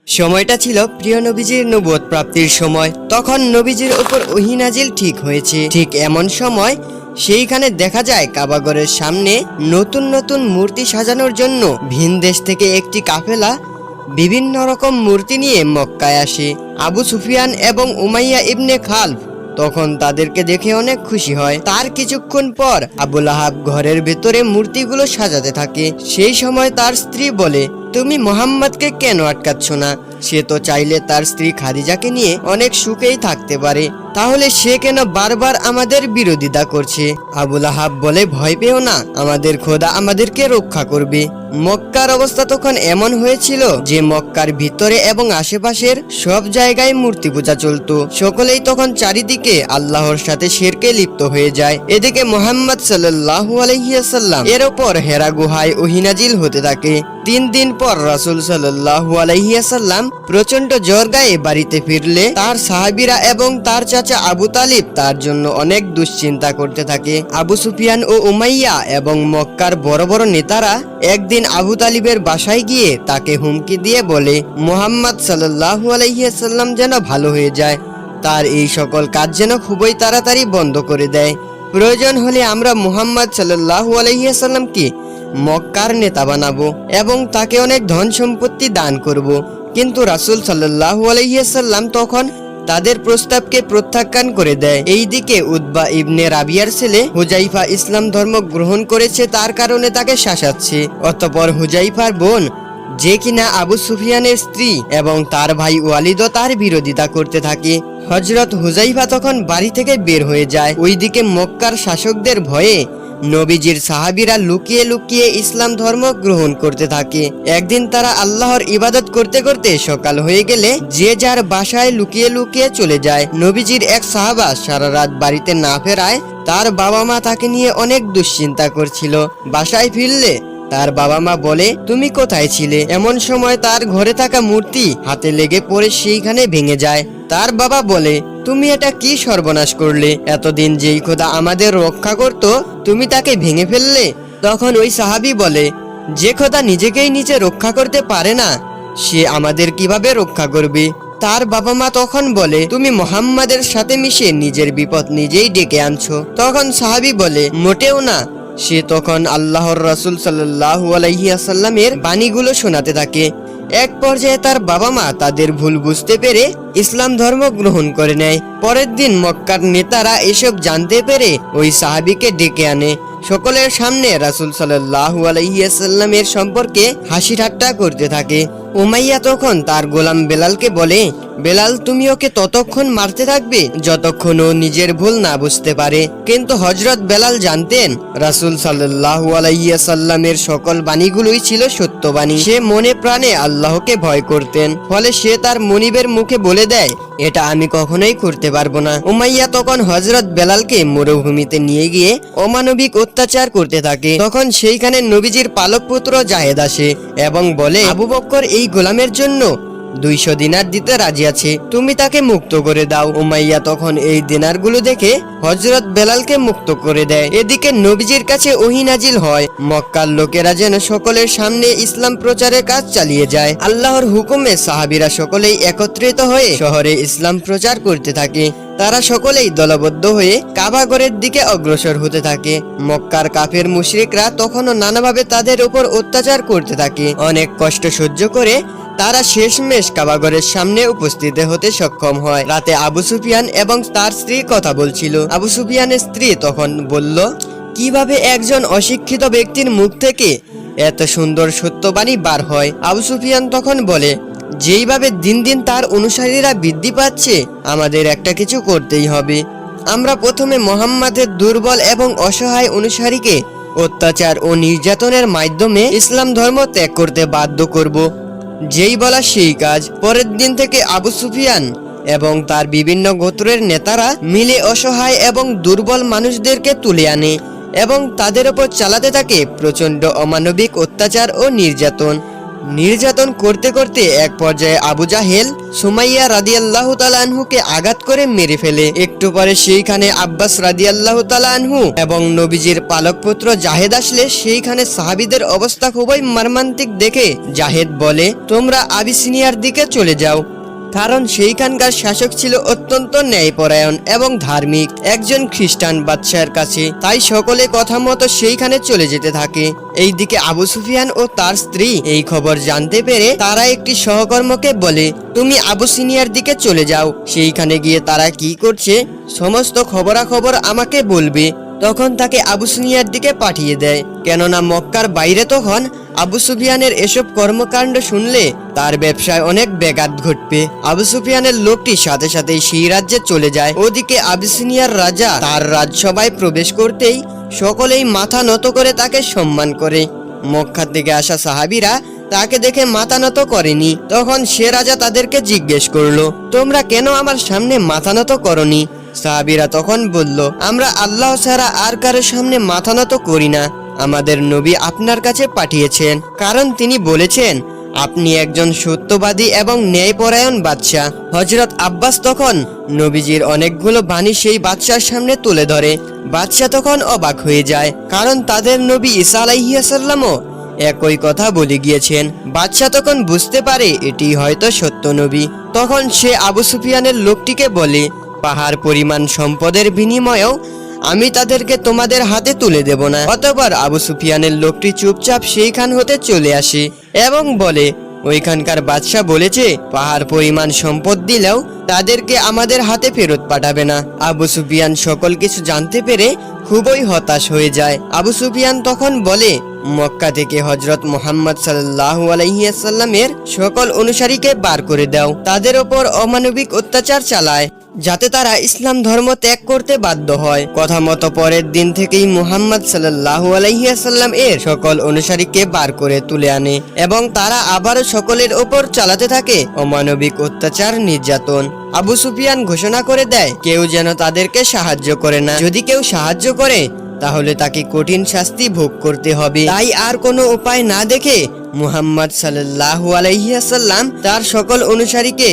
সময়টা ছিল প্রিয় নবীজির নবুয়ত প্রাপ্তির সময়। তখন নবীজির উপর ওহী নাজিল ঠিক হয়েছে। ঠিক এমন সময় সেইখানে দেখা যায় কাবাগরের সামনে নতুন নতুন মূর্তি সাজানোর জন্য ভিন দেশ থেকে একটি কাফেলা বিভিন্ন রকম মূর্তি নিয়ে মক্কায় আসে। আবু সুফিয়ান এবং উমাইয়া ইবনে খালফ তখন তাদেরকে দেখে অনেক খুশি হয়। তার কিছুক্ষণ পর আবুল আহাব ঘরের ভেতরে মূর্তিগুলো সাজাতে থাকে। সেই সময় তার স্ত্রী বলে, তুমি মোহাম্মদকে কেন আটকাচ্ছ না? সে তো চাইলে তার স্ত্রী খাদিজাকে নিয়ে অনেক সুখেই থাকতে পারে, তাহলে সে কেন বারবার আমাদের বিরোধিতা করছে? আবুল আহাব বলে, ভয় পেও না, আমাদের খোদা আমাদেরকে রক্ষা করবে। মক্কার অবস্থা তখন এমন হয়েছিল যে মক্কার ভিতরে এবং আশেপাশের সব জায়গায় মূর্তি পূজা চলতো। সকলেই তখন চারিদিকে আল্লাহর সাথে শিরকে লিপ্ত হয়ে যায়। এদিকে মুহাম্মদ সাল্লাল্লাহু আলাইহি ওয়াসাল্লাম এর উপর হেরা গুহায় ওহী নাজিল হতে থাকে। 3 দিন পর রাসূল সাল্লাল্লাহু আলাইহি ওয়াসাল্লাম প্রচন্ড জ্বর গায়ে বাড়িতে ফিরলে তার সাহাবীরা এবং তার চাচা আবু তালিব তার জন্য অনেক দুশ্চিন্তা করতে থাকে। আবু সুফিয়ান ও উমাইয়া এবং মক্কার বড় বড় নেতারা একদিন আবু তালিবের বাসায় গিয়ে তাকে হুমকি দিয়ে বলে, মুহাম্মদ সাল্লাল্লাহু আলাইহি ওয়াসাল্লাম যেন ভালো হয়ে যায়, তার এই সকল কাজ যেন খুবই তাড়াতাড়ি বন্ধ করে দেয়। প্রয়োজন হলে আমরা মুহাম্মদ সাল্লাল্লাহু আলাইহি ওয়াসাল্লামকে মক্কার নেতা বানাবো এবং তাকে অনেক ধন সম্পত্তি দান করব। কিন্তু রাসূল সাল্লাল্লাহু আলাইহি ওয়াসাল্লাম তখন তাদের প্রস্তাবকে প্রত্যাখ্যান করে দেয়। এইদিকে উতবা ইবনে রাবিয়ার ছেলে হুজাইফা ইসলাম ধর্ম গ্রহণ করেছে, তার কারণে তাকে শাসাচ্ছে। অতঃপর হুজাইফার বোন, যে কিনা আবু সুফিয়ানের স্ত্রী, এবং তার ভাই ওয়ালিদও তার বিরোধিতা করতে থাকে। হযরত হুজাইফা তখন বাড়ি থেকে বের হয়ে যায়। ওইদিকে মক্কার শাসকদের ভয়ে নবীজির সাহাবীরা লুকিয়ে লুকিয়ে ইসলাম ধর্ম গ্রহণ করতে থাকে। একদিন তারা আল্লাহর ইবাদত করতে করতে সকাল হয়ে গেলে যে যার বাসায় লুকিয়ে লুকিয়ে চলে যায়। নবীজির এক সাহাবা সারা রাত বাড়িতে না ফেরায় তার বাবা মা তাকে নিয়ে অনেক দুশ্চিন্তা করছিল। বাসায় ফিরলে তার বাবা মা বলে, তুমি কোথায় ছিলে? এমন সময় তার ঘরে থাকা মূর্তি হাতে লেগে পড়ে সেইখানে ভেঙে যায়। তার বাবা বলে, তুমি এটা কি সর্বনাশ করলে? এতদিন যেই খোদা আমাদের রক্ষা করত তুমি তাকে ভেঙে ফেললে। তখন ওই সাহাবী বলে, যে খোদা নিজেকেই নিজে রক্ষা করতে পারে না সে আমাদের কিভাবে রক্ষা করবে? তার বাবা মা তখন বলে, তুমি মুহাম্মাদের সাথে মিশে নিজের বিপদ নিজেই ডেকে আনছো। তখন সাহাবী বলে, মোটেও না। সে তখন আল্লাহর রাসূল সাল্লাল্লাহু আলাইহি ওয়াসাল্লামের বাণীগুলো শোনাতে থাকে। এক পর্যায়ে তার বাবা মা তাদের ভুল বুঝতে পেরে ইসলাম ধর্ম গ্রহণ করে নেয়। পরের দিন মক্কার নেতারা এসব জানতে পেরে ওই সাহাবীকে ডেকে আনে। সকলের সামনে রাসূল সাল্লাল্লাহু আলাইহি ওয়াসাল্লামের সম্পর্কে হাসি ঠাট্টা করতে থাকে। উমাইয়া তখন তার গোলাম বেলালকে বলে, বেলাল, তুমি ওকে ততক্ষণ মারতে থাকবে যতক্ষণ ও নিজের ভুল না বুঝতে পারে। কিন্তু হযরত বেলাল জানতেন রাসূল সাল্লাল্লাহু আলাইহি ওয়াসাল্লামের সকল বাণীগুলোই ছিল সত্যবাণী। সে মনে প্রাণে আল্লাহকে ভয় করতেন, ফলে সে তার মনিবের মুখে বলে দেয়, এটা আমি কখনোই করতে পারবো না। উমাইয়া তখন হযরত বেলালকে মরুভূমিতে নিয়ে গিয়ে অমানবিক অত্যাচার করতে থাকে। তখন সেইখানে নবীজির পালক পুত্র জাহেদ আসে এবং বলে, আবু বকর এই গোলামের জন্য 200 দিনার দিতে রাজি আছে, তুমি তাকে মুক্ত করে দাও। উমাইয়া তখন এই দিনারগুলো দেখে হযরত বেলালকে মুক্ত করে দেয়। এদিকে নবীজির কাছে ওহী নাজিল হয়, মক্কার লোকেরা যেন সকলের সামনে ইসলাম প্রচারের কাজ চালিয়ে যায়। আল্লাহর হুকুমে সাহাবীরা সকলেই একত্রিত হয়ে শহরে ইসলাম প্রচার করতে থাকে। তারা সকলেই দলবদ্ধ হয়ে কাবাগরের দিকে অগ্রসর হতে থাকে। মক্কার কাফের মুশরিকরা তখনও নানাভাবে তাদের উপর অত্যাচার করতে থাকে। অনেক কষ্ট সহ্য করে তারা শেষমেশ কাবাগরের সামনে উপস্থিত হতে সক্ষম হয়। রাতে আবু সুফিয়ান এবং তার স্ত্রী কথা বলছিল। আবু সুফিয়ানের স্ত্রী তখন বলল, কিভাবে একজন অশিক্ষিত ব্যক্তির মুখ থেকে এত সুন্দর সত্যবাণী বার হয়? আবু সুফিয়ান তখন বলে, যেইভাবে দিন দিন তার অনুসারীরা বৃদ্ধি পাচ্ছে আমাদের একটা কিছু করতেই হবে। আমরা প্রথমে মুহাম্মাদের দুর্বল এবং অসহায় অনুসারীকে অত্যাচার ও নির্যাতনের মাধ্যমে ইসলাম ধর্ম ত্যাগ করতে বাধ্য করব। যেই বলা সেই কাজ। পরের দিন থেকে আবু সুফিয়ান এবং তার বিভিন্ন গোত্রের নেতারা মিলে অসহায় এবং দুর্বল মানুষদেরকে তুলে আনে এবং তাদের উপর চালাতে থাকে প্রচন্ড অমানবিক অত্যাচার ও নির্যাতন। নির্যাতন করতে করতে এক পর্যায়ে আবু জাহেল সুমাইয়া রাদিয়াল্লাহু তাআলা আনহুকে আঘাত করে মেরে ফেলে। একটু পরে সেইখানে আব্বাস রাদিয়াল্লাহু তাআলা আনহু এবং নবীজির পালক পুত্র জাহেদ আসলে সেইখানে সাহাবীদের অবস্থা খুবই মর্মান্তিক দেখে জাহেদ বলে, তোমরা আবিসিনিয়ার দিকে চলে যাও, কারণ সেইখানকার শাসক ছিল অত্যন্ত ন্যায়পরায়ণ এবং ধার্মিক একজন খ্রিস্টান বাদশার কাছে। তাই সকলে কথা মতো সেইখানে চলে যেতে থাকে। এইদিকে আবু সুফিয়ান ও তার স্ত্রী এই খবর জানতে পেরে তারা একটি সহকর্মকে বলে, তুমি আবুসিনিয়ার দিকে চলে যাও, সেইখানে গিয়ে তারা কি করছে সমস্ত খবরাখবর আমাকে বলবে। তখন তাকে আবুসিনিয়ার দিকে পাঠিয়ে দেয়, কেননা মক্কার বাইরে তখন আবু সুফিয়ানের এসব কর্মকাণ্ড শুনলে তার ব্যবসায় অনেক ব্যাঘাত ঘটবে। আবু সুফিয়ানের লোকটি সাথে সাথে সেই রাজ্যে চলে যায়। ওদিকে আবিসিনিয়ার রাজা তার রাজসভায় প্রবেশ করতেই সকলেই মাথা নত করে তাকে সম্মান করে। মক্কা থেকে আসা সাহাবীরা তাকে দেখে মাথা নত করেনি। তখন সে রাজা তাদেরকে জিজ্ঞেস করলো, তোমরা কেন আমার সামনে মাথা নত করনি? সাহাবীরা তখন বলল, আমরা আল্লাহ ছাড়া আর কারো সামনে মাথা নত করি না। আমাদের নবী আপনার কাছে পাঠিয়েছেন, কারণ তিনি বলেছেন আপনি একজন সত্যবাদী এবং ন্যায়পরায়ণ বাদশা। হযরত আব্বাস তখন নবীজির অনেকগুলো বাণী সেই বাদশার সামনে তুলে ধরে। বাদশা তখন অবাক হয়ে যায়, কারণ তাদের নবী ঈসা আলাইহিস সালামও একই কথা বলে গিয়েছেন। বাদশা তখন বুঝতে পারে এটি হয়তো সত্য নবী। তখন সে আবু সুফিয়ানের লোকটিকে বলে, পাহাড় পরিমাণ সম্পদের বিনিময়েও আমি তাদেরকে তোমাদের হাতে তুলে দেব না। অতঃপর আবু সুফিয়ানের লোকটি চুপচাপ সেইখান হতে চলে আসে এবং বলে, ওইখানকার বাদশা বলেছে পাহাড় পরিমাণ সম্পদ দিলেও তাদেরকে আমাদের হাতে ফেরত পাঠাবে না। আবু সুফিয়ান সকল কিছু জানতে পেরে খুবই হতাশ হয়ে যায়। আবু সুফিয়ান তখন বলে, মক্কা থেকে হযরত মুহাম্মদ সাল্লাল্লাহু আলাইহি ওয়াসাল্লামের সকল অনুসারীকে বার করে দাও, তাদের ওপর অমানবিক অত্যাচার চালায়, যাতে তারা ইসলাম ধর্ম ত্যাগ করতে বাধ্য হয়। কথা মতো পরের দিন থেকেই মুহাম্মদ সাল্লাল্লাহু আলাইহি ওয়াসাল্লাম এর সকল অনুসারীকে বার করে তুলে আনে এবং তারা আবারও সকলের ওপর চালাতে থাকে অমানবিক অত্যাচার নির্যাতন। আবু সুফিয়ান ঘোষণা করে দেয়, কেউ যেন তাদেরকে সাহায্য করে না। যদি কেউ সাহায্য করে তাহলে তাকে কঠিন শাস্তি ভোগ করতে হবে। তাই আর কোনো উপায় না দেখে মুহাম্মদ সাল্লাল্লাহু আলাইহি ওয়াসাল্লাম তার সকল অনুসারীকে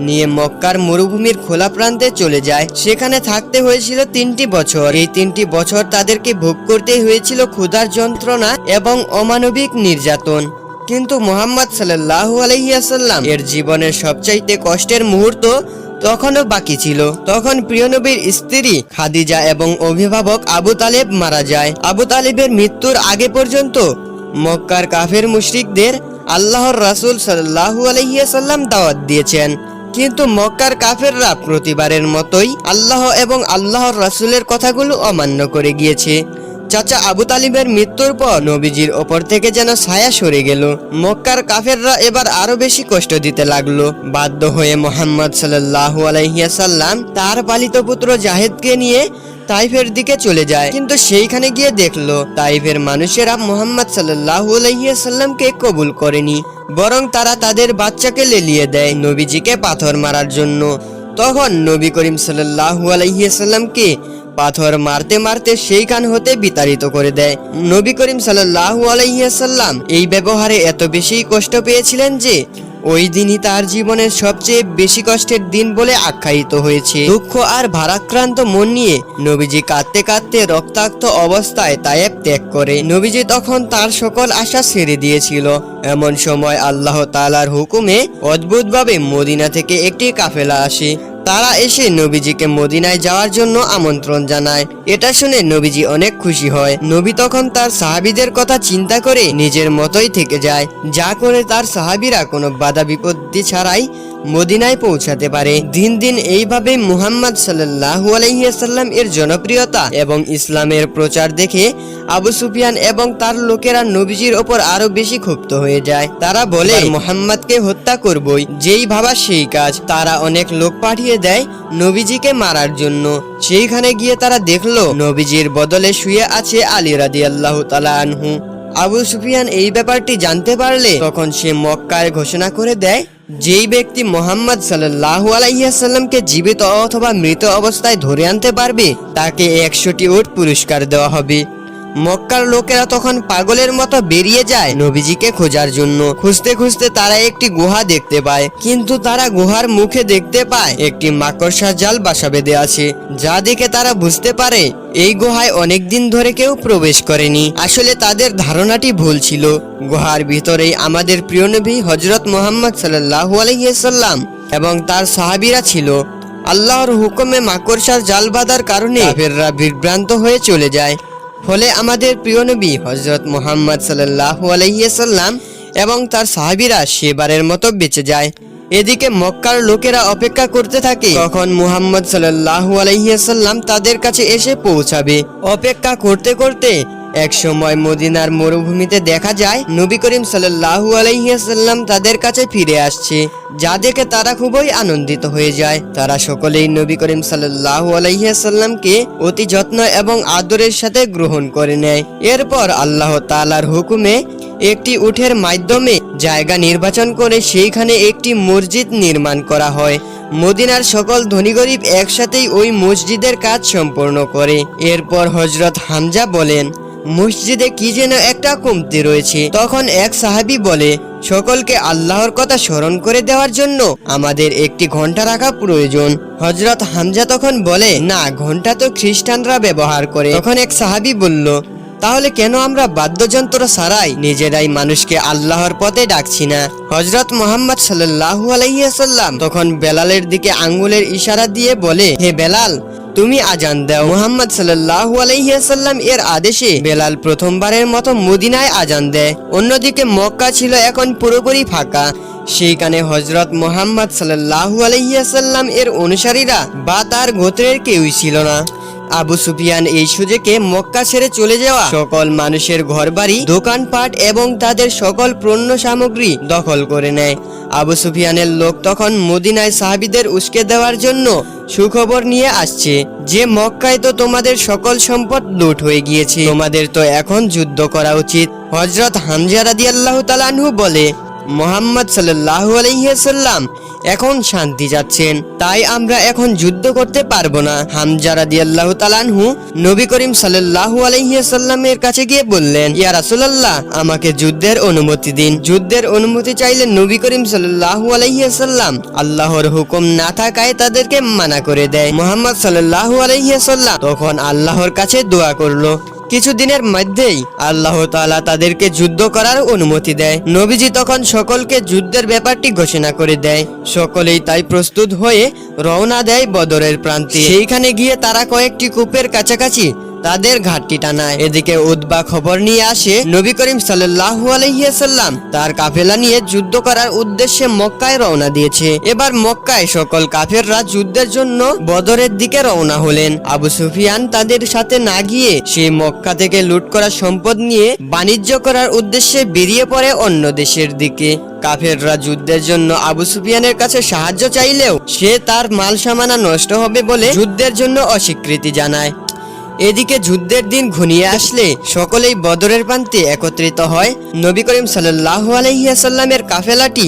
নিয়ে মক্কার মরুভূমির খোলা প্রান্তে চলে যায়। সেখানে থাকতে হয়েছিল 3টি বছর। এই 3টি বছর তাদেরকে ভোগ করতে হয়েছিল ক্ষুধার যন্ত্রণা এবং অমানবিক নির্যাতন। কিন্তু মুহাম্মদ সাল্লাল্লাহু আলাইহি ওয়াসাল্লাম এর জীবনের সবচাইতে কষ্টের মুহূর্ত তখনও বাকি ছিল। তখন প্রিয় নবীর স্ত্রী খাদিজা এবং অভিভাবক আবু তালেব মারা যায়। আবু তালেবের মৃত্যুর আগে পর্যন্ত মক্কার কাফের মুশরিকদের আল্লাহর রাসূল সাল্লাল্লাহু আলাইহি ওয়াসাল্লাম দাওয়াত দিয়েছেন, কিন্তু মক্কার কাফেররা প্রতিবারের মতোই আল্লাহ এবং আল্লাহর রাসূলের কথাগুলো অমান্য করে গিয়েছে। চাচা আবু তালিবের মৃত্যুর পর নবীজির ওপর থেকে যেন ছায়া সরে গেল। মক্কার কাফেররা এবার আরো বেশি কষ্ট দিতে লাগলো। বাধ্য হয়ে মুহাম্মদ সাল্লাল্লাহু আলাইহি ওয়াসাল্লাম তার পালিত পুত্র জাহেদকে নিয়ে তাইফের দিকে চলে যায়। কিন্তু সেইখানে গিয়ে দেখলো তাইফের মানুষেরা মুহাম্মদ সাল্লাল্লাহু আলাইহি ওয়াসাল্লামকে কবুল করেনি, বরং তারা তাদের বাচ্চাকে লেলিয়ে দেয় নবীজিকে পাথর মারার জন্য। তখন নবী করিম সাল্লাল্লাহু আলাইহি ওয়াসাল্লামকে পাথর মারতে মারতে সেইখান হতে বিতাড়িত করে দেয়। নবী করিম সাল্লাল্লাহু আলাইহি ওয়াসাল্লাম এই ব্যবহারে এত বেশি কষ্ট পেয়েছিলেন যে ওই দিনই তার জীবনের সবচেয়ে বেশি কষ্টের দিন বলে আখ্যায়িত হয়েছে। দুঃখ আর ভারাক্রান্ত মন নিয়ে নবীজি কাঁদতে কাঁদতে রক্তাক্ত অবস্থায় তায়েব ত্যাগ করে। নবীজি তখন তার সকল আশা ছেড়ে দিয়েছিল। এমন সময় আল্লাহ তাআলার হুকুমে অদ্ভুতভাবে মদিনা থেকে একটি কাফেলা আসে। তারা এসে নবীজিকে মদিনায় যাওয়ার জন্য আমন্ত্রণ জানায়। এটা শুনে নবীজি অনেক খুশি হয়। নবী তখন তার সাহাবীদের কথা চিন্তা করে নিজের মতোই থেকে যায়, যা করে তার সাহাবীরা কোনো বাধা বিপত্তি ছাড়াই মদিনায় পৌঁছাতে পারে। দিন দিন এইভাবে মুহাম্মদ সাল্লাল্লাহু আলাইহি ওয়াসাল্লাম এর জনপ্রিয়তা এবং ইসলামের প্রচার দেখে আবু সুফিয়ান এবং তার লোকেরা নবীজির ওপর আরো বেশি ক্ষুব্ধ হয়ে যায়। তারা বলে, মুহাম্মদকে হত্যা করবই, যেই ভাবা সেই কাজ। তারা অনেক লোক পাঠিয়ে দেয় নবীজিকে মারার জন্য। সেইখানে গিয়ে তারা দেখলো নবীজির বদলে শুয়ে আছে আলী রাদিয়াল্লাহু তাআলা আনহু। আবু সুফিয়ান এই ব্যাপারটি জানতে পারলে তখন সে মক্কায় ঘোষণা করে দেয়, যেই ব্যক্তি মুহাম্মদ সাল্লাল্লাহু আলাইহি ওয়াসাল্লামকে জীবিত অথবা মৃত অবস্থায় ধরে আনতে পারবে তাকে 100টি উট পুরস্কার দেওয়া হবে। মক্কার লোকেরা তখন পাগলের মতো বেরিয়ে যায় নবীজিকে খোঁজার জন্য। খুঁজতে খুঁজতে তারা একটি গুহা দেখতে পায়, কিন্তু তারা গুহার মুখে দেখতে পায় একটি মাকড়সার জাল বাসা বেঁধে আছে, যা দেখে তারা বুঝতে পারে এই গুহায় অনেকদিন ধরে কেউ প্রবেশ করেনি। আসলে তাদের ধারণাটি ভুল ছিল। গুহার ভিতরেই আমাদের প্রিয় নবী হযরত মুহাম্মদ সাল্লাল্লাহু আলাইহি ওয়াসাল্লাম এবং তার সাহাবীরা ছিল। আল্লাহর হুকুমে মাকড়সার জাল বাঁধার কারণে কাফেররা বিভ্রান্ত হয়ে চলে যায়। ফলে আমাদের প্রিয় নবী হযরত মুহাম্মদ সাল্লাল্লাহু আলাইহি ওয়াসাল্লাম এবং তার সাহাবীরা সেবারের মতো বেঁচে যায়। এদিকে মক্কার লোকেরা অপেক্ষা করতে থাকে কখন মুহাম্মদ সাল্লাল্লাহু আলাইহি ওয়াসাল্লাম তাদের কাছে এসে পৌঁছাবে। অপেক্ষা করতে করতে এক সময় মদিনার মরুভূমিতে দেখা যায় নবী করিম সাল্লাল্লাহু আলাইহি ওয়াসাল্লাম তাদের কাছে ফিরে আসছে, যা দেখে তারা খুবই আনন্দিত হয়ে যায়। তারা সকলেই নবী করিম সাল্লাল্লাহু আলাইহি ওয়াসাল্লামকে অতি যত্ন এবং আদরের সাথে গ্রহণ করে নেয়। এরপর আল্লাহ তাআলার হুকুমে একটি উটের মাধ্যমে জায়গা নির্বাচন করে সেইখানে একটি মসজিদ নির্মাণ করা হয়। মদিনার সকল ধনী গরিব একসাথেই ওই মসজিদের কাজ সম্পন্ন করে। এরপর হযরত হামজা বলেন, মসজিদে কি যেন একটা কমতি রয়েছে। তখন এক সাহাবী বলে, সকলকে আল্লাহর কথা স্মরণ করে দেওয়ার জন্য আমাদের একটি ঘন্টা রাখা প্রয়োজন। হযরত হামজা তখন বলে, না, ঘন্টা তো খ্রিস্টানরা ব্যবহার করে। তখন এক সাহাবী বলল, তাহলে কেন আমরা বাদ্যযন্ত্র ছাড়াই নিজেরাই মানুষকে আল্লাহর পথে ডাকছি না? হযরত মুহাম্মদ সাল্লাল্লাহু আলাইহি ওয়াসাল্লাম তখন বেলালের দিকে আঙ্গুলের ইশারা দিয়ে বলে, হে বেলাল, তুমি আজান দাও। মুহাম্মদ সাল্লাল্লাহু আলাইহি ওয়াসাল্লাম এর আদেশে বেলাল প্রথমবারের মতো মদিনায় আজান দেয়। অন্যদিকে মক্কা ছিল এখন পুরোপুরি ফাঁকা। সেইখানে হযরত মুহাম্মদ সাল্লাল্লাহু আলাইহি ওয়াসাল্লাম এর অনুসারীরা বা তার গোত্রের কেউই ছিল না। আবু সুফিয়ান এই সুযোগে মক্কা ছেড়ে চলে যাওয়া সকল মানুষের ঘরবাড়ি, দোকানপাট এবং তাদের সকল পণ্য সামগ্রী দখল করে নেয়। আবু সুফিয়ানের লোক তখন মদিনায় সাহাবীদের উস্কে দেওয়ার জন্য সুখবর নিয়ে আসছে যে মক্কায় তো তোমাদের সকল সম্পদ লুট হয়ে গিয়েছে, তোমাদের তো এখন যুদ্ধ করা উচিত। হযরত হামজা রাদিয়াল্লাহু তাআলা আনহু বলে, মুহাম্মদ সাল্লাল্লাহু আলাইহি ওয়াসাল্লাম এখন শান্তি যাচ্ছেন, তাই আমরা এখন যুদ্ধ করতে পারবো না। হামজা রাদিয়াল্লাহু তাআলা আনহু নবী করিম সাল্লাল্লাহু আলাইহি ওয়াসাল্লামের কাছে গিয়ে বললেন, ইয়া রাসূলুল্লাহ, আমাকে যুদ্ধের অনুমতি দিন। যুদ্ধের অনুমতি চাইলে নবী করিম সাল্লাল্লাহু আলাইহি ওয়াসাল্লাম আল্লাহর হুকুম না থাকায় তাদেরকে মানা করে দেয়। মুহাম্মদ সাল্লাল্লাহু আলাইহি ওয়াসাল্লাম তখন আল্লাহর কাছে দোয়া করলো। কিছুদিনের মধ্যেই আল্লাহ তাআলা তাদেরকে যুদ্ধ করার অনুমতি দেয়। নবীজি তখন সকলকে যুদ্ধের ব্যাপারটি ঘোষণা করে দেয়। সকলেই তাই প্রস্তুত হয়ে রওনা দেয় বদরের প্রান্তে। সেইখানে গিয়ে তারা কয়েকটি কূপের কাছাকাছি তাদের ঘাটটি টানায়। এদিকে উতবা খবর নিয়ে আসে নবী করিম সাল্লাল্লাহু আলাইহি ওয়াসাল্লাম তার কাফেলা নিয়ে যুদ্ধ করার উদ্দেশ্যে মক্কায় রওনা দিয়েছে। এবার মক্কায় সকল কাফেররা যুদ্ধের জন্য বদরের দিকে রওনা হলেন। আবু সুফিয়ান তাদের সাথে না গিয়ে সেই মক্কা থেকে লুট করা সম্পদ নিয়ে বাণিজ্য করার উদ্দেশ্যে বেরিয়ে পড়ে অন্য দেশের দিকে। কাফেররা যুদ্ধের জন্য আবু সুফিয়ানের কাছে সাহায্য চাইলেও সে তার মাল সামানা নষ্ট হবে বলে যুদ্ধের জন্য অস্বীকৃতি জানায়। এদিকে যুদ্ধের দিন ঘনিয়ে আসলে সকলেই বদরের প্রান্তে একত্রিত হয়। নবী করিম সাল্লাল্লাহু আলাইহি ওয়াসাল্লামের কাফেলাটি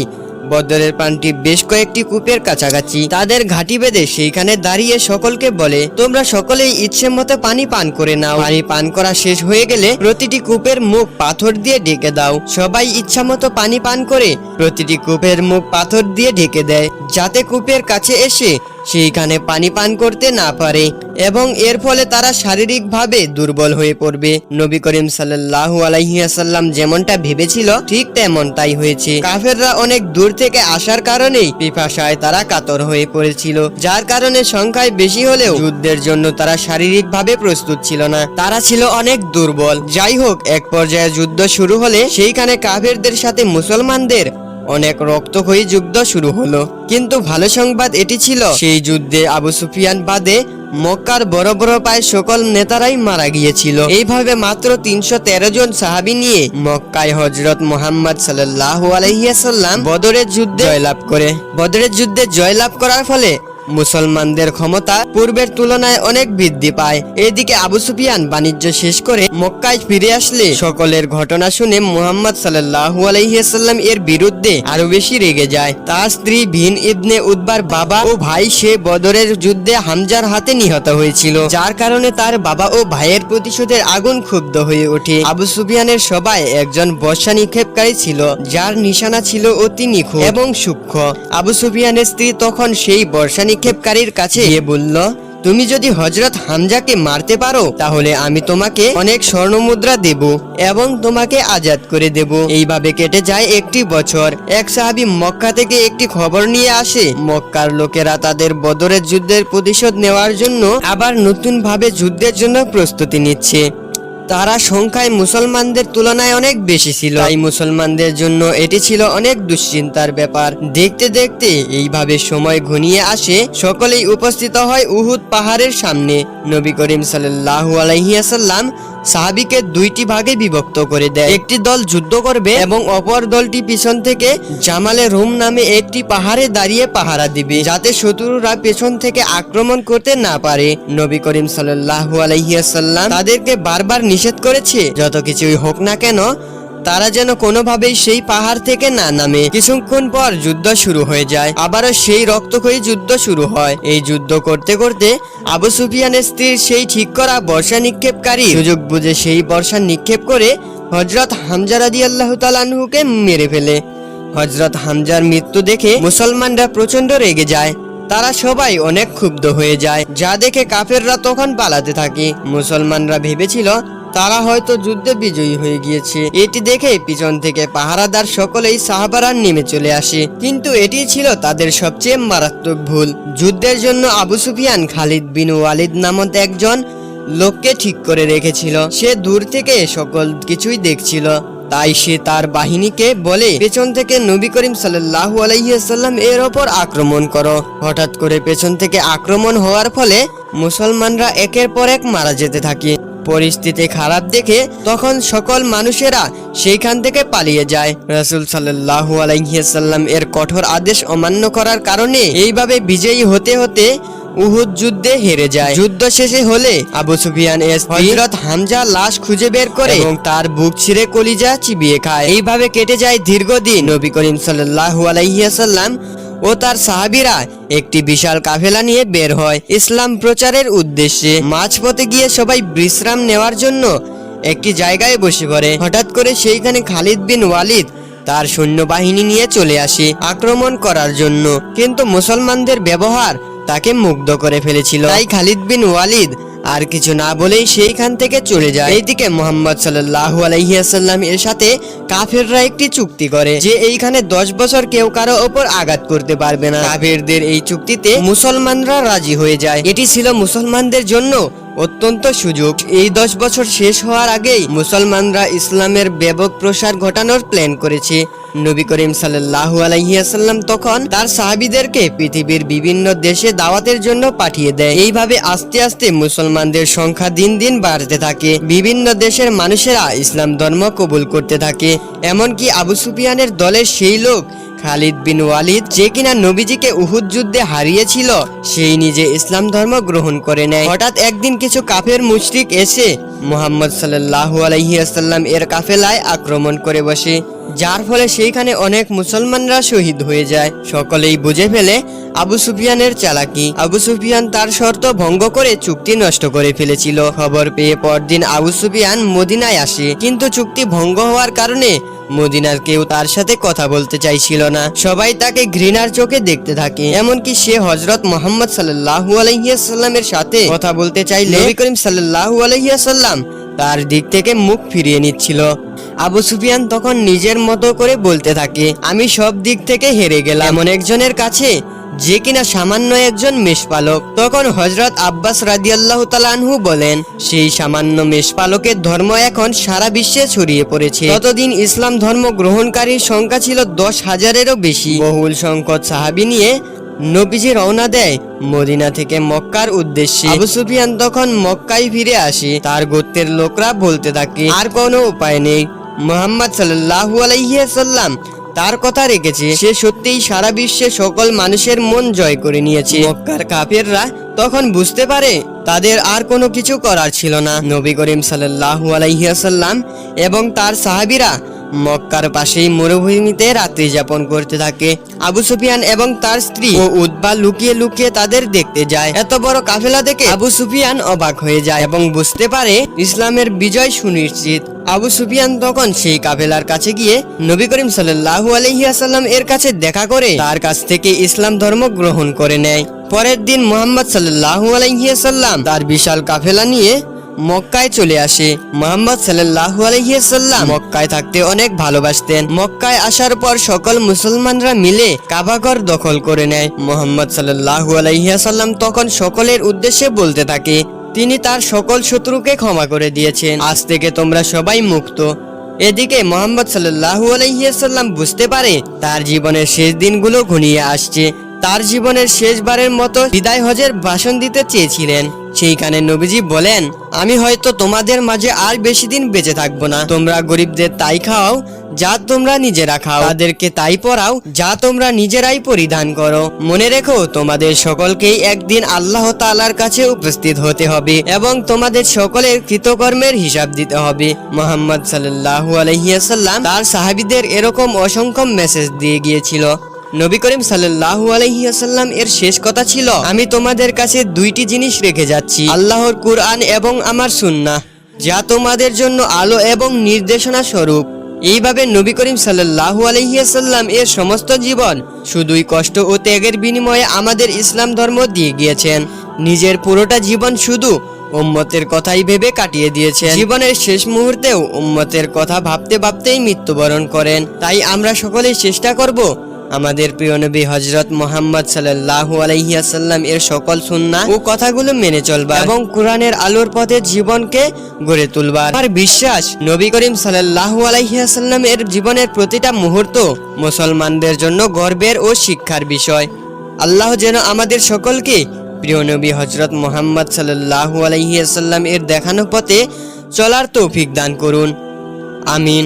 বদরের প্রান্তে বেশ কয়েকটি কূপের কাছাকাছি তাদের ঘাঁটি বেঁধে সেইখানে দাঁড়িয়ে সকলকে বলে, তোমরা সকলেই ইচ্ছে মতো পানি পান করে নাও। পানি পান করা শেষ হয়ে গেলে প্রতিটি কূপের মুখ পাথর দিয়ে ঢেকে দাও। সবাই ইচ্ছা মতো পানি পান করে প্রতিটি কূপের মুখ পাথর দিয়ে ঢেকে দেয়, যাতে কূপের কাছে এসে সেইখানে পানি পান করতে না পারে এবং এর ফলে তারা শারীরিকভাবে দুর্বল হয়ে পড়বে। নবী করিম সাল্লাল্লাহু আলাইহি ওয়াসাল্লাম যেমনটা ভেবেছিল ঠিক তেমনটাই হয়েছে। কাফেররা অনেক দূর থেকে আসার কারণেই পিপাসায় তারা কাতর হয়ে পড়েছিল, যার কারণে সংখ্যায় বেশি হলেও যুদ্ধের জন্য তারা শারীরিকভাবে প্রস্তুত ছিল না। তারা ছিল অনেক দুর্বল। যাই হোক, এক পর্যায়ে যুদ্ধ শুরু হলে সেইখানে কাফেরদের সাথে মুসলমানদের অনেক রক্তক্ষয়ী যুদ্ধ শুরু হলো। কিন্তু ভালো সংবাদ এটি ছিল, সেই যুদ্ধে আবু সুফিয়ান বাদে মক্কার বড় বড় পায় সকল নেতারাই মারা গিয়েছিল। এইভাবে মাত্র 313 জন সাহাবী নিয়ে মক্কায় হযরত মুহাম্মদ সাল্লাল্লাহু আলাইহি ওয়াসাল্লাম বদরের যুদ্ধে জয়লাভ করে। বদরের যুদ্ধে জয়লাভ করার ফলে মুসলমানদের ক্ষমতা পূর্বের তুলনায় অনেক বৃদ্ধি পায়। এদিকে আবু সুফিয়ান বাণিজ্য শেষ করে মক্কায় ফিরে আসলে সকলের ঘটনা শুনে মুহাম্মদ সাল্লাল্লাহু আলাইহি ওয়াসাল্লাম এর বিরুদ্ধে আরো বেশি রেগে যায়। তার স্ত্রী ভিন ইবনে উতবার বাবা ও ভাই সে বদরের যুদ্ধে হামজার হাতে নিহত হয়েছিল, যার কারণে তার বাবা ও ভাইয়ের প্রতিশোধের আগুন ক্ষুব্ধ হয়ে ওঠে। আবু সুফিয়ানের সবাই একজন বর্ষা নিক্ষেপকারী ছিল, যার নিশানা ছিল অতি নিখুঁত এবং সূক্ষ্ম। আবু সুফিয়ানের স্ত্রী তখন সেই বর্ষা নিক্ষেপকারীর কাছে গিয়ে বলল, তুমি যদি হযরত হামজাকে মারতে পারো তাহলে আমি তোমাকে অনেক স্বর্ণমুদ্রা দেব এবং তোমাকে আজাদ করে দেব। এইভাবে কেটে যায় একটি বছর। এক সাহাবী মক্কা থেকে একটি খবর নিয়ে আসে, মক্কার লোকেরা তাদের বদরের যুদ্ধের প্রতিশোধ নেওয়ার জন্য আবার নতুন ভাবে যুদ্ধের জন্য প্রস্তুতি নিচ্ছে। তারা সংখ্যায় মুসলমানদের তুলনায় অনেক বেশি ছিল, তাই মুসলমানদের জন্য এটি ছিল অনেক দুশ্চিন্তার ব্যাপার। দেখতে দেখতে এইভাবে সময় ঘনিয়ে আসে, সকলেই উপস্থিত হয় উহুদ পাহাড়ের সামনে। নবী করিম সাল্লাল্লাহু আলাইহি ওয়াসাল্লাম সাহাবীকে দুইটি ভাগে বিভক্ত করে দেয়। একটি দল যুদ্ধ করবে এবং অপর দলটি পিছন থেকে জামালে রুম নামে একটি পাহাড়ে দাঁড়িয়ে পাহারা দিবে, যাতে শত্রুরা পেছন থেকে আক্রমণ করতে না পারে। নবী করিম সাল্লাল্লাহু আলাইহি ওয়াসাল্লাম তাদেরকে বারবার নিষেধ করেছে, যত কিছুই হোক না কেন তারা যেন কোনোভাবেই সেই পাহাড় থেকে না নামে। কিছুক্ষণ পর যুদ্ধ শুরু হয়ে যায়, আবারও সেই রক্তক্ষয়ী যুদ্ধ শুরু হয়। এই যুদ্ধ করতে করতে আবু সুফিয়ানের স্ত্রীর সেই ঠিক করা বর্ষা নিক্ষেপকারী সুযোগ বুঝে সেই বর্ষা নিক্ষেপ করে হযরত হামজা রাদিয়াল্লাহু তাআলা আনহুকে মেরে ফেলে। হযরত হামজার মৃত্যু দেখে মুসলমানরা প্রচন্ড রেগে যায়। তারা সবাই অনেক ক্ষুব্ধ হয়ে যায়, যা দেখে কাফেররা তখন পালাতে থাকে। মুসলমানরা ভেবেছিল তারা হয়তো যুদ্ধে বিজয়ী হয়ে গিয়েছে। এটি দেখে পিছন থেকে পাহারাদার সকলেই সাহাবারা নেমে চলে আসে, কিন্তু এটি ছিল তাদের সবচেয়ে মারাত্মক ভুল। যুদ্ধের জন্য আবু সুফিয়ান খালিদ বিন ওয়ালিদ নামক একজন লোককে ঠিক করে রেখেছিল। সে দূর থেকে সকল কিছুই দেখছিল, তাই সে তার বাহিনীকে বলে, পেছন থেকে নবী করিম সাল্লাল্লাহু আলাইহি ওয়াসাল্লাম এর ওপর আক্রমণ করো। হঠাৎ করে পেছন থেকে আক্রমণ হওয়ার ফলে মুসলমানরা একের পর এক মারা যেতে থাকে। পরিস্থিতি খারাপ দেখে তখন সকল মানুষেরা সেইখান থেকে পালিয়ে যায়। রাসূল সাল্লাল্লাহু আলাইহি ওয়াসাল্লাম এর কঠোর আদেশ অমান্য করার কারণে এইভাবে বিজয়ী হতে হতে উহুদ যুদ্ধে হেরে যায়। যুদ্ধ শেষে হলে আবু সুফিয়ান হযরত হামজা লাশ খুঁজে বের করে এবং তার বুক ছিঁড়ে কলিজা চিবিয়ে খায়। এইভাবে কেটে যায় দীর্ঘদিন। নবী করিম সাল্লাল্লাহু আলাইহি ওয়াসাল্লাম ও তার সাহাবীরা একটি বিশাল কাফেলা নিয়ে বের হয় ইসলাম প্রচারের উদ্দেশ্যে। মাঝপথে গিয়ে সবাই বিশ্রাম নেওয়ার জন্য একটি জায়গায় বসে পড়ে। হঠাৎ করে সেইখানে খালিদ বিন ওয়ালিদ তার সৈন্যবাহিনী নিয়ে চলে আসে আক্রমণ করার জন্য, কিন্তু মুসলমানদের ব্যবহার তাকে মুগ্ধ করে ফেলেছিল। তাই খালিদ বিন ওয়ালিদ আর কিছু না বলেই সেইখান থেকে চলে যায়। এইদিকে মুহাম্মদ সাল্লাল্লাহু আলাইহি ওয়াসাল্লাম এর সাথে কাফেররা একটি চুক্তি করে যে এইখানে 10 বছর কেউ কারো ওপর আঘাত করতে পারবে না। কাফেরদের এই চুক্তিতে মুসলমানরা রাজি হয়ে যায়। এটি ছিল মুসলমানদের জন্য অত্যন্ত সুযোগ। এই 10 বছর শেষ হওয়ার আগেই মুসলমানরা ইসলামের ব্যাপক প্রসার ঘটানোর প্ল্যান করেছে। নবী করিম সাল্লাল্লাহু আলাইহি ওয়াসাল্লাম তখন তার সাহাবীদেরকে পৃথিবীর বিভিন্ন দেশে দাওয়াতের জন্য পাঠিয়ে দেয়। এইভাবে আস্তে আস্তে মুসলমানদের সংখ্যা দিন দিন বাড়তে থাকে। বিভিন্ন দেশের মানুষেরা ইসলাম ধর্ম কবুল করতে থাকে। এমনকি আবু সুফিয়ানের দলের সেই লোক খালিদ বিন ওয়ালিদ, যে কিনা নবীজিকে উহুদ যুদ্ধে হারিয়েছিল, সেই নিজে ইসলাম ধর্ম গ্রহণ করে নেয়। হঠাৎ একদিন কিছু কাফের মুশরিক এসে মুহাম্মদ সাল্লাল্লাহু আলাইহি ওয়াসাল্লাম এর কাফেলায় আক্রমণ করে বসে, যার ফলে সেইখানে অনেক মুসলমানরা শহীদ হয়ে যায়। সকলেই বুঝে ফেলে আবু সুফিয়ানের চালাকি। আবু সুফিয়ান তার শর্ত ভঙ্গ করে চুক্তি নষ্ট করে ফেলেছিল। খবর পেয়ে পরদিন আবু সুফিয়ান মদিনায় আসে, কিন্তু চুক্তি ভঙ্গ হওয়ার কারণে মদিনার কেউ তার সাথে কথা বলতে চাইছিল না। সবাই তাকে ঘৃণার চোখে দেখতে থাকে। এমনকি সে হযরত মুহাম্মদ সাল্লাল্লাহু আলাইহি ওয়াসাল্লামের সাথে কথা বলতে চাইলে নবী করিম সাল্লাল্লাহু আলাইহি ওয়াসাল্লাম তার দিক থেকে মুখ ফিরিয়ে নিচ্ছিল। আবু সুফিয়ান তখন নিজের মতো করে বলতে থাকে, আমি সব দিক থেকে হেরে গেলাম এমন একজনের কাছে, যে কিনা সামান্য একজন মেষপালক। তখন হযরত আব্বাস রাদিয়াল্লাহু তাআলা আনহু বলেন, সেই সামান্য মেষপালকের ধর্ম এখন সারা বিশ্বে ছড়িয়ে পড়েছে। ততদিন ইসলাম ধর্ম গ্রহণকারীর সংখ্যা ছিল 10,000-এরও বেশি। বহুল সংখ্যক সাহাবী নিয়ে নবীজি রওনা দেয় মদিনা থেকে মক্কার উদ্দেশ্যে। আবু সুফিয়ান তখন মক্কায় ফিরে আসে। তার গোত্রের লোকরা বলতে থাকে, আর কোনো উপায় নেই, মুহাম্মদ সাল্লাল্লাহু আলাইহি ওয়াসাল্লাম তার কথা রেখেছে। সে সত্যিই সারা বিশ্বে সকল মানুষের মন জয় করে নিয়েছে। মক্কার কাফেররা তখন বুঝতে পারে তাদের আর কোনো কিছু করার ছিল না। নবী করিম সাল্লাল্লাহু আলাইহি ওয়াসাল্লাম এবং তার সাহাবীরা মক্কার পাশেই মরুভূমিতে রাত্রি যাপন করতে থাকে। আবু সুফিয়ান এবং তার স্ত্রী ও উতবা লুকিয়ে লুকিয়ে তাদের দেখতে যায়। এত বড় কাফেলা দেখে আবু সুফিয়ান অবাক হয়ে যায় এবং বুঝতে পারে ইসলামের বিজয় সুনিশ্চিত। আবু সুফিয়ান তখন সেই কাফেলার কাছে গিয়ে নবী করিম সাল্লাল্লাহু আলাইহি ওয়াসাল্লাম এর কাছে দেখা করে তার কাছ থেকে ইসলাম ধর্ম গ্রহণ করে নেয়। পরের দিন মুহাম্মদ সাল্লাল্লাহু আলাইহি ওয়াসাল্লাম তার বিশাল কাফেলা নিয়ে মক্কায় চলে আসে। মুহাম্মদ সাল্লাল্লাহু আলাইহি ওয়াসাল্লাম মক্কায় থাকতে অনেক ভালোবাসতেন। মক্কায় আসার পর সকল মুসলমানরা মিলে কাবাঘর দখল করে নেয়। মুহাম্মদ সাল্লাল্লাহু আলাইহি ওয়াসাল্লাম তখন সকলের উদ্দেশ্যে বলতে থাকে, তিনি তার সকল শত্রুকে ক্ষমা করে দিয়েছেন, আজ থেকে তোমরা সবাই মুক্ত। এদিকে মুহাম্মদ সাল্লাল্লাহু আলাইহি ওয়াসাল্লাম বুঝতে পারে তার জীবনের শেষ দিনগুলো ঘনিয়ে আসছে। তার জীবনের শেষবারের মতো বিদায় হজের ভাষণ দিতে চেয়েছিলেন। সেইখানে নবীজি বলেন, আমি হয়তো তোমাদের মাঝে আর বেশি দিন বেঁচে থাকবো না। তোমরা গরিবদের তাই খাও যা তোমরা নিজেরা খাও, তাদেরকে তাই পরাও যা তোমরা নিজেরাই পরিধান করো। মনে রেখো, তোমাদের সকলকেই একদিন আল্লাহ তাআলার কাছে উপস্থিত হতে হবে এবং তোমাদের সকলের কৃতকর্মের হিসাব দিতে হবে। মুহাম্মদ সাল্লাল্লাহু আলাইহি ওয়াসাল্লাম তার সাহাবীদের এরকম অসংখ্য মেসেজ দিয়ে গিয়েছিল। নবী করিম সাল্লাল্লাহু আলাইহি ওয়াসাল্লাম এর শেষ কথা ছিল, আমি তোমাদের কাছে দুইটি জিনিস রেখে যাচ্ছি, আল্লাহর কুরআন এবং আমার সুন্নাহ, যা তোমাদের জন্য আলো এবং নির্দেশনা স্বরূপ। এইভাবে নবী করিম সাল্লাল্লাহু আলাইহি ওয়াসাল্লাম এর সমস্ত জীবন শুধুই কষ্ট ও ত্যাগের বিনিময়ে আমাদের ইসলাম ধর্ম দিয়ে গিয়েছেন। নিজের পুরোটা জীবন শুধু উম্মতের কথাই ভেবে কাটিয়ে দিয়েছেন। জীবনের শেষ মুহূর্তেও উম্মতের কথা ভাবতে ভাবতেই মৃত্যুবরণ করেন। তাই আমরা সকলেই চেষ্টা করব আমাদের প্রিয় নবী হযরত মুহাম্মদ সাল্লাল্লাহু আলাইহি ওয়াসাল্লাম এর সকল সুন্নাহ ও কথাগুলো মেনে চলবার এবং কোরআনের আলোর পথে জীবনকে গড়ে তুলবার। আমার বিশ্বাস, নবী করিম সাল্লাল্লাহু আলাইহি ওয়াসাল্লাম এর জীবনের প্রতিটা মুহূর্ত মুসলমানদের জন্য গর্বের ও শিক্ষার বিষয়। আল্লাহ যেন আমাদের সকলকে প্রিয় নবী হযরত মুহাম্মদ সাল্লাল্লাহু আলাইহি ওয়াসাল্লাম এর দেখানো পথে চলার তৌফিক দান করুন। আমিন।